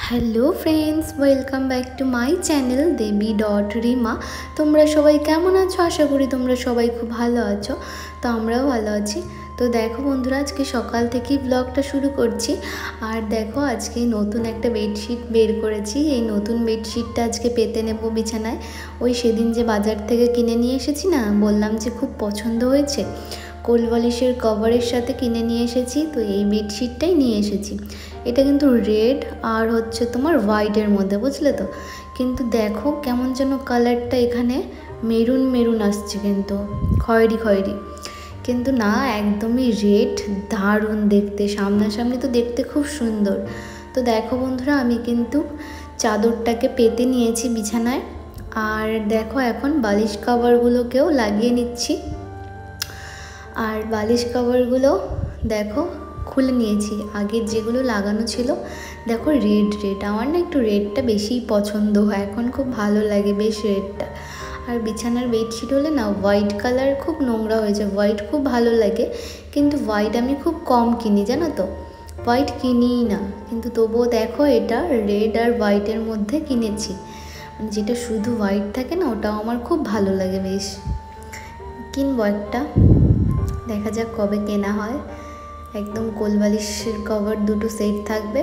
Hello friends, welcome back to my channel Debi dot Rima. তোমরা সবাই কেমন আছো? আশা করি তোমরা সবাই খুব ভালো আছো। তো আমরাও ভালো আছি। তো দেখো বন্ধুরা, আজকে সকাল থেকেই ব্লগটা শুরু করছি। আর দেখো, আজকে নতুন একটা বেডশিট বের করেছি। এই নতুন বেডশিটটা আজকে পেতে নেব বিছানায়। ওই সেদিন যে বাজার থেকে কিনে নিয়ে এসেছি না, বললাম যে খুব পছন্দ হয়েছে, কোলবালিশের কভারের সাথে কিনে নিয়ে এসেছি। তো এই বেডশিটটাই নিয়ে এসেছি। এটা কিন্তু রেড আর হচ্ছে তোমার হোয়াইটের মধ্যে, বুঝলে তো। কিন্তু দেখো কেমন যেন কালারটা এখানে মেরুন মেরুন আসছে, কিন্তু খয়েরি খয়েরি, কিন্তু না, একদমই রেড। দারুণ দেখতে, সামনাসামনি তো দেখতে খুব সুন্দর। তো দেখো বন্ধুরা, আমি কিন্তু চাদরটাকে পেতে নিয়েছি বিছানায়। আর দেখো, এখন বালিশ কভারগুলোকেও লাগিয়ে নিচ্ছি। আর বালিশ কভারগুলো দেখো খুলে নিয়েছি, আগের যেগুলো লাগানো ছিল। দেখো রেড রেড, আমার না একটু রেডটা বেশিই পছন্দ হয়, এখন খুব ভালো লাগে বেশ রেডটা। আর বিছানার বেডশিট হলে না হোয়াইট কালার খুব নোংরা হয়ে যায়, হোয়াইট খুব ভালো লাগে, কিন্তু হোয়াইট আমি খুব কম কিনি, জানো তো, হোয়াইট কিনিই না। কিন্তু তবুও দেখো, এটা রেড আর হোয়াইটের মধ্যে কিনেছি, মানে যেটা শুধু হোয়াইট থাকে না, ওটাও আমার খুব ভালো লাগে, বেশ কিনবো একটা। দেখা যাক কবে কেনা হয়। একদম কোলবালিশের কভার দুটো সেট থাকবে,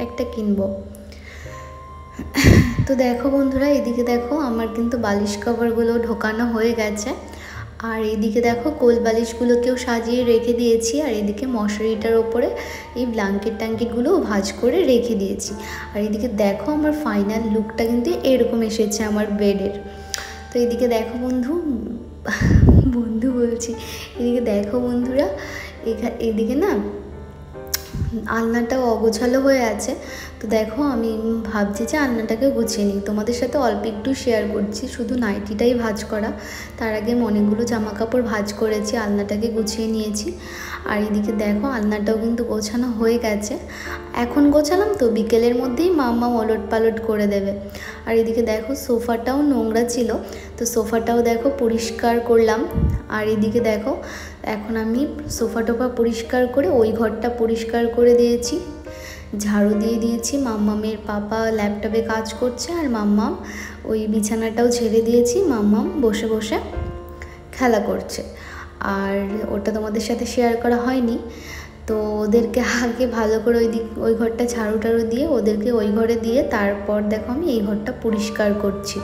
একটা কিনবো। তো দেখো বন্ধুরা, এদিকে দেখো আমার কিন্তু বালিশ কভারগুলো ঢোকানো হয়ে গেছে। আর এদিকে দেখো কোলবালিশগুলোকেও সাজিয়ে রেখে দিয়েছি। আর এদিকে মশারিটার ওপরে এই ব্ল্যাঙ্কেট ট্যাঙ্কেটগুলোও ভাঁজ করে রেখে দিয়েছি। আর এদিকে দেখো আমার ফাইনাল লুকটা কিন্তু এরকম এসেছে আমার বেডের। তো এদিকে দেখো বন্ধু বলছি, এদিকে দেখো বন্ধুরা, এদিকে না আলনাটাও অগোছালো হয়ে আছে। তো দেখো, আমি ভাবছি যে আলনাটাকে গুছিয়ে নিই, তোমাদের সাথে অল্প একটু শেয়ার করছি, শুধু নাইটিটাই ভাঁজ করা। তার আগে অনেকগুলো জামা কাপড় ভাঁজ করেছি, আলনাটাকে গুছিয়ে নিয়েছি। আর এদিকে দেখো আলনাটাও কিন্তু গোছানো হয়ে গেছে। এখন গোছালাম তো বিকেলের মধ্যেই মাম্মা ওলট পালট করে দেবে। আর এদিকে দেখো সোফাটাও নোংরা ছিল, তো সোফাটাও দেখো পরিষ্কার করলাম। আর এদিকে দেখো, এখন আমি সোফা টোফা পরিষ্কার করে ওই ঘরটা পরিষ্কার করে দিয়েছি, ঝাড়ু দিয়ে দিয়েছি। মাম্মামের পাপা ল্যাপটপে কাজ করছে, আর মাম্মাম ওই বিছানাটাও ঝেড়ে দিয়েছি, মাম্মাম বসে বসে খেলা করছে। আর ওটা তোমাদের সাথে শেয়ার করা হয়নি। তো ওদেরকে আগে ভালো করে ওই ঘরটা ঝাড়ু টাড়ু দিয়ে ওদেরকে ওই ঘরে দিয়ে তারপর দেখো আমি এই ঘরটা পরিষ্কার করছি।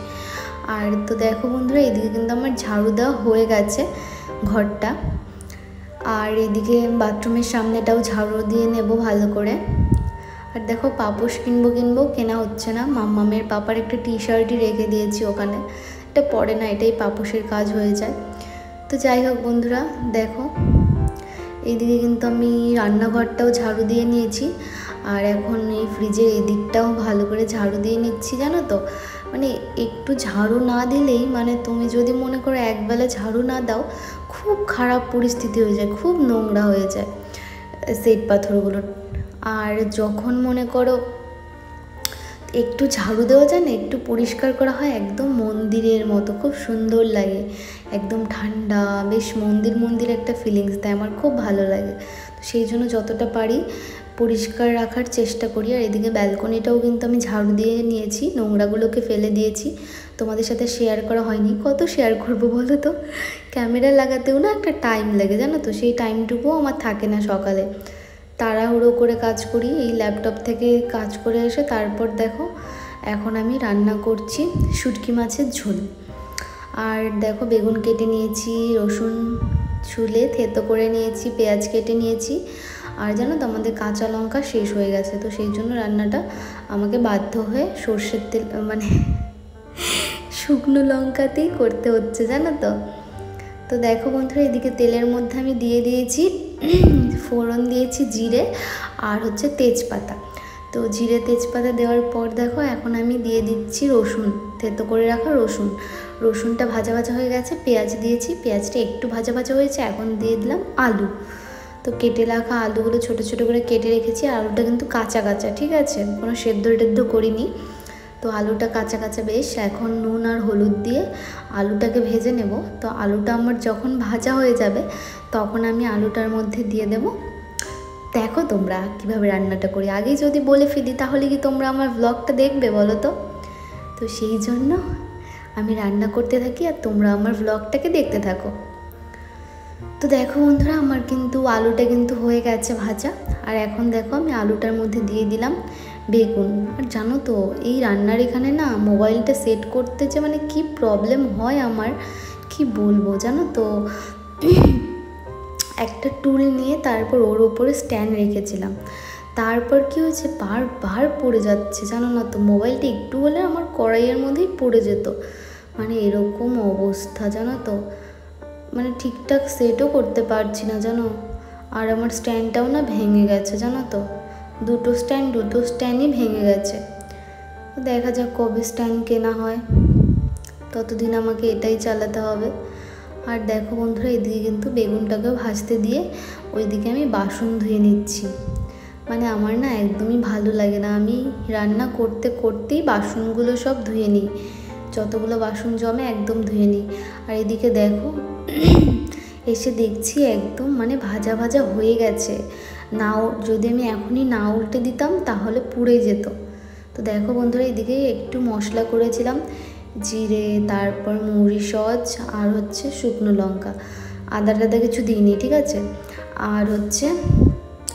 আর তো দেখো বন্ধুরা, এদিকে কিন্তু আমার ঝাড়ু দেওয়া হয়ে গেছে ঘরটা। আর এদিকে বাথরুমের সামনেটাও ঝাড়ু দিয়ে নেব ভালো করে। আর দেখো পাপোশ কিনবো কেনা হচ্ছে না, মাম্মামের পাপার একটা টি শার্টই রেখে দিয়েছি ওখানে, এটা পরে না, এটাই পাপোশের কাজ হয়ে যায়। তো যাই হোক বন্ধুরা, দেখো এইদিকে কিন্তু আমি রান্নাঘরটাও ঝাড়ু দিয়ে নিয়েছি। আর এখন এই ফ্রিজের এদিকটাও ভালো করে ঝাড়ু দিয়ে নিচ্ছি, জানো তো। মানে একটু ঝাড়ু না দিলেই, মানে তুমি যদি মনে করো একবেলা ঝাড়ু না দাও, খুব খারাপ পরিস্থিতি হয়ে যায়, খুব নোংরা হয়ে যায় শ্বেত পাথরগুলো। আর যখন মনে করো একটু ঝাড়ু দেওয়া যায় না, একটু পরিষ্কার করা হয়, একদম মন্দিরের মতো খুব সুন্দর লাগে, একদম ঠান্ডা, বেশ মন্দির মন্দির একটা ফিলিংস দেয়, আমার খুব ভালো লাগে। তো সেই জন্য যতটা পারি পরিষ্কার রাখার চেষ্টা করি। আর এদিকে ব্যালকনিটাও কিন্তু আমি ঝাড়ু দিয়ে নিয়েছি, নোংরাগুলোকে ফেলে দিয়েছি, তোমাদের সাথে শেয়ার করা হয়নি। কত শেয়ার করবো বলো তো, ক্যামেরা লাগাতেও না একটা টাইম লাগে, জানো তো, সেই টাইমটুকুও আমার থাকে না। সকালে তাড়াহুড়ো করে কাজ করি, এই ল্যাপটপ থেকে কাজ করে এসে তারপর দেখো এখন আমি রান্না করছি শুটকি মাছের ঝোল। আর দেখো বেগুন কেটে নিয়েছি, রসুন ছুলে থেতো করে নিয়েছি, পেঁয়াজ কেটে নিয়েছি। আর জানো তো আমাদের কাঁচা লঙ্কা শেষ হয়ে গেছে, তো সেই জন্য রান্নাটা আমাকে বাধ্য হয়ে সর্ষের তেল, মানে শুকনো লঙ্কাতেই করতে হচ্ছে, জানো তো। তো দেখো বন্ধুরা, এদিকে তেলের মধ্যে আমি দিয়ে দিয়েছি ফোড়ন দিয়েছি জিরে আর হচ্ছে তেজপাতা। তো জিরে তেজপাতা দেওয়ার পর দেখো এখন আমি দিয়ে দিচ্ছি রসুন, থেতো করে রাখা রসুনটা ভাজা ভাজা হয়ে গেছে, পেঁয়াজ দিয়েছি, পেঁয়াজটা একটু ভাজা ভাজা হয়েছে, এখন দিয়ে দিলাম আলু। তো কেটে রাখা আলুগুলো ছোটো ছোটো করে কেটে রেখেছি, আলুটা কিন্তু কাঁচা কাঁচা, ঠিক আছে, কোনো সেদ্ধ টেদ্ধ করিনি। তো আলুটা কাঁচা কাঁচা বেশ। এখন নুন আর হলুদ দিয়ে আলুটাকে ভেজে নেব। তো আলুটা আমার যখন ভাজা হয়ে যাবে, তখন আমি আলুটার মধ্যে দিয়ে দেব দেখো তোমরা কিভাবে রান্নাটা করি। আগেই যদি বলে ফেলি তাহলে কি তোমরা আমার ব্লগটা দেখবে বলো তো? তো সেই জন্য আমি রান্না করতে থাকি আর তোমরা আমার ব্লগটাকে দেখতে থাকো। তো দেখো বন্ধুরা, আমার কিন্তু আলুটা কিন্তু হয়ে গেছে ভাজা। আর এখন দেখো আমি আলুটার মধ্যে দিয়ে দিলাম বেগুন। আর জানো তো এই রান্নার এখানে না মোবাইলটা সেট করতে যে মানে কি প্রবলেম হয় আমার, কি বলবো জানো তো। একটা টুল নিয়ে তারপর ওর ওপরে স্ট্যান্ড রেখেছিলাম, তারপর কি হয়েছে বারবার পড়ে যাচ্ছে জানো না তো। মোবাইলটা একটু হলে আমার কড়াইয়ের মধ্যেই পড়ে যেত, মানে এরকম অবস্থা জানো তো। মানে ঠিকঠাক সেটও করতে পারছি না জানো। আর আমার স্ট্যান্ডটাও না ভেঙে গেছে জানো তো, দুটো স্ট্যান্ডই ভেঙে গেছে। দেখা যাক কবে স্ট্যান্ড কেনা হয়, ততদিন আমাকে এটাই চালাতে হবে। আর দেখো বন্ধুরা, এদিকে কিন্তু বেগুনটাকেও ভাজতে দিয়ে ওইদিকে আমি বাসন ধুয়ে নিচ্ছি। মানে আমার না একদমই ভালো লাগে না, আমি রান্না করতে করতেই বাসনগুলো সব ধুয়ে নিই, যতগুলো বাসন জমে একদম ধুয়ে নিই। আর এদিকে দেখো এসে দেখছি একদম মানে ভাজা ভাজা হয়ে গেছে। যদি আমি এখনই না উল্টে দিতাম তাহলে পুড়ে যেত। তো দেখো বন্ধুরা, এদিকে একটু মশলা করেছিলাম, জিরে, তারপর মৌরি সস, আর হচ্ছে শুকনো লঙ্কা, আদা টাদা কিছু দিইনি, ঠিক আছে। আর হচ্ছে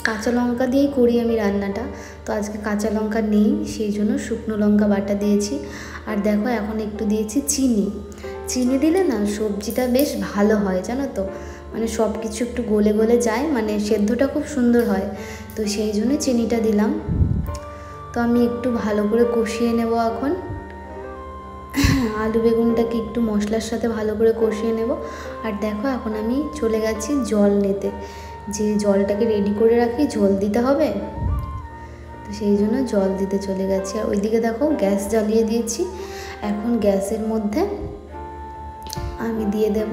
কাঁচা লঙ্কা দিয়েই করি আমি রান্নাটা, তো আজকে কাঁচা লঙ্কা নেই সেই জন্য শুকনো লঙ্কা বাটা দিয়েছি। আর দেখো এখন একটু দিয়েছি চিনি দিলে না সবজিটা বেশ ভালো হয় জানো তো, মানে সব কিছু একটু গলে গলে যায়, মানে সেদ্ধটা খুব সুন্দর হয়, তো সেই জন্য চিনিটা দিলাম। তো আমি একটু ভালো করে কষিয়ে নেব এখন আলু বেগুনটাকে একটু মশলার সাথে ভালো করে কষিয়ে নেব। আর দেখো এখন আমি চলে গেছি জল নিতে, যে জলটাকে রেডি করে রাখি, জল দিতে হবে, তো সেই জন্য জল দিতে চলে গেছি। আর ওইদিকে দেখো গ্যাস জ্বালিয়ে দিয়েছি, এখন গ্যাসের মধ্যে আমি দিয়ে দেব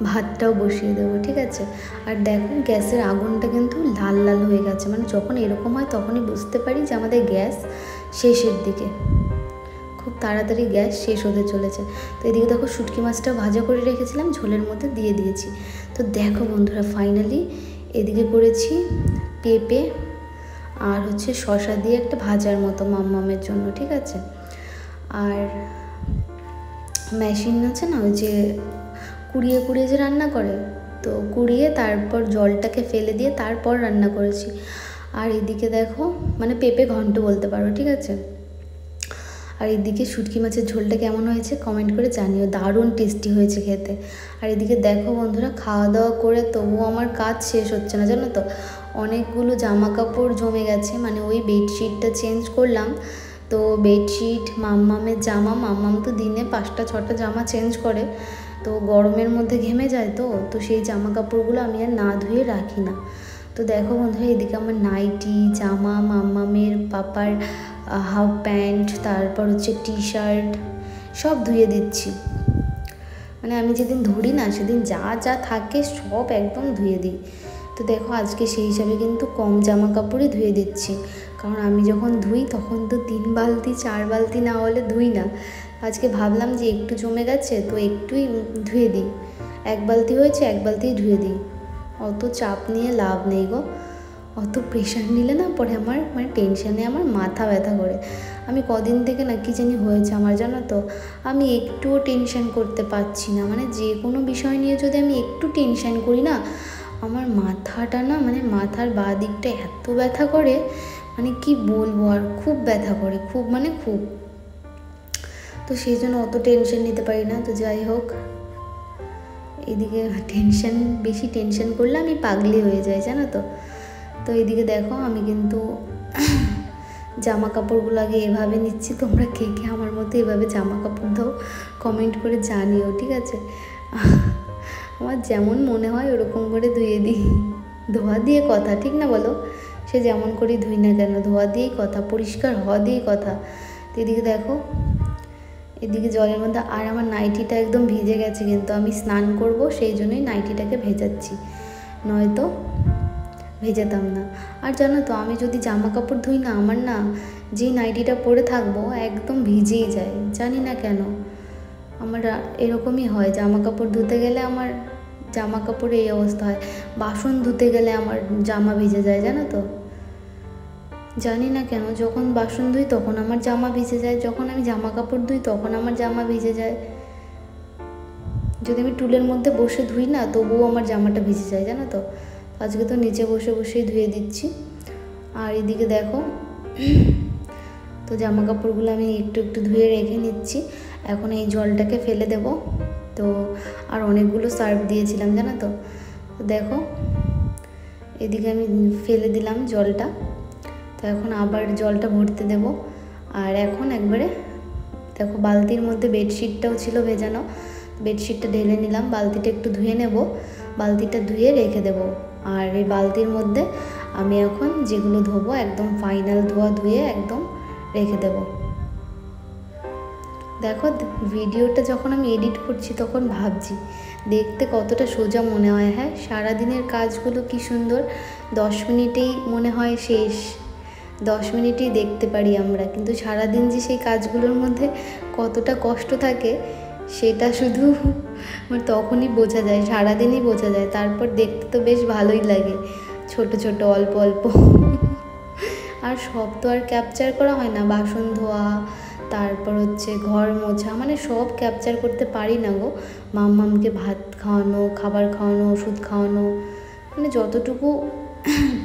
ভাতটাও বসিয়ে দেবো, ঠিক আছে। আর দেখো গ্যাসের আগুনটা কিন্তু লাল লাল হয়ে গেছে, মানে যখন এরকম হয় তখনই বুঝতে পারি যে আমাদের গ্যাস শেষের দিকে, খুব তাড়াতাড়ি গ্যাস শেষ হতে চলেছে। তো এদিকে দেখো শুটকি মাছটা ভাজা করে রেখেছিলাম, ঝোলের মধ্যে দিয়ে দিয়েছি। তো দেখো বন্ধুরা ফাইনালি এদিকে করেছি পেঁপে আর হচ্ছে শসা দিয়ে একটা ভাজার মতো মাম্মামের জন্য, ঠিক আছে। আর মেশিন আছে না ওই যে কুড়িয়ে কুড়িয়ে যে রান্না করে, তো কুড়িয়ে তারপর জলটাকে ফেলে দিয়ে তারপর রান্না করেছি। আর এদিকে দেখো মানে পেঁপে ঘন্ট বলতে পারো, ঠিক আছে। আর এদিকে শুটকি মাছের ঝোলটা কেমন হয়েছে কমেন্ট করে জানিও, দারুণ টেস্টি হয়েছে খেতে। আর এদিকে দেখো বন্ধুরা খাওয়া দাওয়া করে তবুও আমার কাজ শেষ হচ্ছে না জানো তো, অনেকগুলো জামা কাপড় জমে গেছে, মানে ওই বেডশিটটা চেঞ্জ করলাম, তো বেডশিট, মাম্মামের জামা, মাম্মাম তো দিনে 5টা-6টা জামা চেঞ্জ করে, তো গরমের মধ্যে ঘেমে যায়, তো সেই জামা কাপড়গুলো আমি আর না ধুয়ে রাখি না। তো দেখো বন্ধুরা এদিকে আমার নাইটি, জামা, মাম্মামের, পাপার হাফ প্যান্ট, তারপর হচ্ছে টি শার্ট সব ধুয়ে দিচ্ছি। মানে আমি যেদিন ধরি না সেদিন যা যা থাকে সব একদম ধুয়ে দিই। তো দেখো আজকে সেই হিসাবে কিন্তু কম জামা কাপড়ই ধুয়ে দিচ্ছি, কারণ আমি যখন ধুই তখন তো 3 বালতি 4 বালতি না হলে ধুই না। আজকে ভাবলাম যে একটু জমে গেছে তো একটুই ধুয়ে দিই, 1 বালতি হয়েছে 1 বালতিই ধুয়ে দিই। অত চাপ নিয়ে লাভ নেই গো, অত প্রেশার নিলে না পরে আমার মানে টেনশানে আমার মাথা ব্যথা করে। আমি কদিন থেকে না কি জানি হয়েছে আমার জানো তো, আমি একটুও টেনশান করতে পারছি না, মানে যে কোনো বিষয় নিয়ে যদি আমি একটু টেনশান করি না আমার মাথাটা না মানে মাথার বাঁ দিকটা এত ব্যথা করে, মানে কি বলবো আর, খুব ব্যথা করে, খুব মানে খুব। তো সেই জন্য অত টেনশন নিতে পারি না। তো যাই হোক এদিকে বেশি টেনশন করলে আমি পাগলি হয়ে যাই জানো তো। তো এদিকে দেখো আমি কিন্তু জামা কাপড়গুলো আগে এভাবে নিচ্ছি, তোমরা কে কে আমার মতো এভাবে জামা কাপড় দাও কমেন্ট করে জানিও, ঠিক আছে। আমার যেমন মনে হয় ওরকম করে ধুয়ে দিই, ধোয়া দিয়ে কথা, ঠিক না বলো? সে যেমন করেই ধুই না কেন ধোয়া দিয়েই কথা, পরিষ্কার হওয়া দিয়েই কথা। তো এদিকে দেখো এদিকে জলের মধ্যে, আর আমার নাইটিটা একদম ভিজে গেছে, কিন্তু আমি স্নান করব সেই জন্যই নাইটিটাকে ভেজাচ্ছি, নয়তো ভেজাতাম না। আর জানো তো আমি যদি জামা কাপড় ধুই না, আমার না যেই নাইটিটা পরে থাকবো একদম ভিজেই যায়, জানি না কেন আমার এরকমই হয়। জামা কাপড় ধুতে গেলে আমার জামা কাপড়ে এই অবস্থা হয়। বাসন ধুতে গেলে আমার জামা ভিজে যায়, জানো তো। জানি না কেন, যখন বাসন ধুই তখন আমার জামা ভিজে যায়, যখন আমি জামা কাপড় ধুই তখন আমার জামা ভিজে যায়। যদি আমি টুলের মধ্যে বসে ধুই না, তবুও আমার জামাটা ভিজে যায়, জানো তো। আজকে তো নিচে বসে বসেই ধুয়ে দিচ্ছি। আর এদিকে দেখো, তো জামা কাপড়গুলো আমি একটু একটু ধুয়ে রেখে নিচ্ছি। এখন এই জলটাকে ফেলে দেব। তো আর অনেকগুলো সার্ফ দিয়েছিলাম, জানো তো। দেখো এদিকে আমি ফেলে দিলাম জলটা। তো এখন আবার জলটা ভরতে দেব। আর এখন একবারে দেখো, বালতির মধ্যে বেডশিটটাও ছিল ভেজানো, বেডশিটটা ঢেলে নিলাম। বালতিটা একটু ধুয়ে নেব, বালতিটা ধুয়ে রেখে দেব। আর এই বালতির মধ্যে আমি এখন যেগুলো ধোবো একদম ফাইনাল ধোয়া ধুয়ে একদম রেখে দেব। দেখো ভিডিওটা যখন আমি এডিট করছি তখন ভাবছি দেখতে কতটা সোজা মনে হয়। হ্যাঁ, সারাদিনের কাজগুলো কি সুন্দর 10 মিনিটেই মনে হয় শেষ, 10 মিনিটেই দেখতে পারি আমরা। কিন্তু সারাদিন যে সেই কাজগুলোর মধ্যে কতটা কষ্ট থাকে সেটা শুধু তখনই বোঝা যায়, সারাদিনই বোঝা যায়। তারপর দেখতে তো বেশ ভালোই লাগে, ছোট ছোট অল্প অল্প। আর সব তো আর ক্যাপচার করা হয় না, বাসন ধোয়া, তারপর হচ্ছে ঘর মোছা, মানে সব ক্যাপচার করতে পারি না গো। মাম্মামকে ভাত খাওয়ানো, খাবার খাওয়ানো, ওষুধ খাওয়ানো, মানে যতটুকু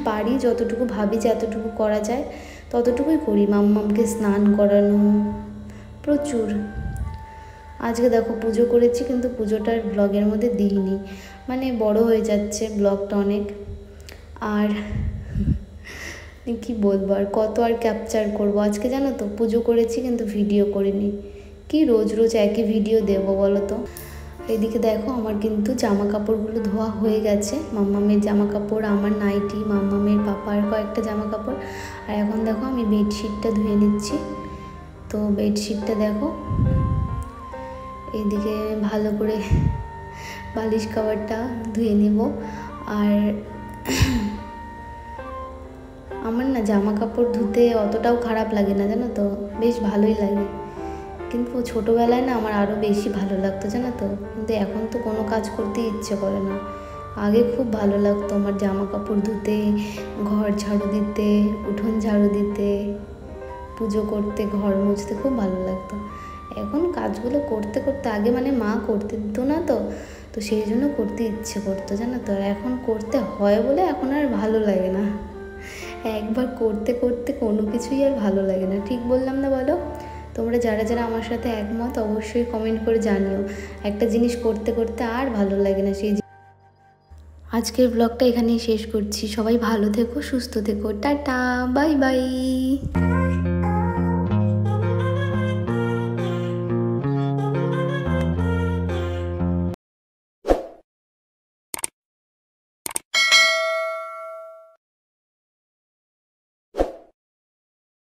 পারি, যতটুকু ভাবি যে এতটুকু করা যায় ততটুকুই করি। মাম্মামকে স্নান করানো, প্রচুর। আজকে দেখো পুজো করেছি, কিন্তু পুজোটার ব্লগের মধ্যে দিইনি, মানে বড় হয়ে যাচ্ছে ব্লগটা অনেক। আর কি বলবো, আর কত আর ক্যাপচার করব। আজকে জানো তো পুজো করেছি কিন্তু ভিডিও করিনি। কি রোজ রোজ একই ভিডিও দেবো বলো তো। এদিকে দেখো আমার কিন্তু জামা কাপড়গুলো ধোয়া হয়ে গেছে। মাম্মামের জামা কাপড়, আমার নাইটি, মাম্মামের পাপার কয়েকটা জামা কাপড়। আর এখন দেখো আমি বেডশিটটা ধুয়ে নিচ্ছি। তো বেডশিটটা দেখো এইদিকে ভালো করে বালিশ কভারটা ধুয়ে নেব। আর আমার না জামা কাপড় ধুতে অতটাও খারাপ লাগে না, জানো তো, বেশ ভালোই লাগে। কিন্তু ছোটোবেলায় না আমার আরও বেশি ভালো লাগতো, জানো তো। কিন্তু এখন তো কোনো কাজ করতে ইচ্ছে করে না। আগে খুব ভালো লাগতো আমার জামা কাপড় ধুতে, ঘর ঝাড়ু দিতে, উঠোন ঝাড়ু দিতে, পুজো করতে, ঘর মুছতে খুব ভালো লাগতো। এখন কাজগুলো করতে করতে, আগে মানে মা করতে দিত না, তো সেই জন্য করতে ইচ্ছে করতো, জানো তো। আর এখন করতে হয় বলে এখন আর ভালো লাগে না। একবার করতে করতে কোনো কিছুই আর ভালো লাগে না। ঠিক বললাম না বলো? তোমরা যারা যারা আমার সাথে একমত অবশ্যই কমেন্ট করে জানিও। একটা জিনিস করতে করতে আর ভালো লাগে না সেই। আজকের ব্লগটা এখানেই শেষ করছি। সবাই ভালো থেকো, সুস্থ থেকো, টাটা, বাই বাই।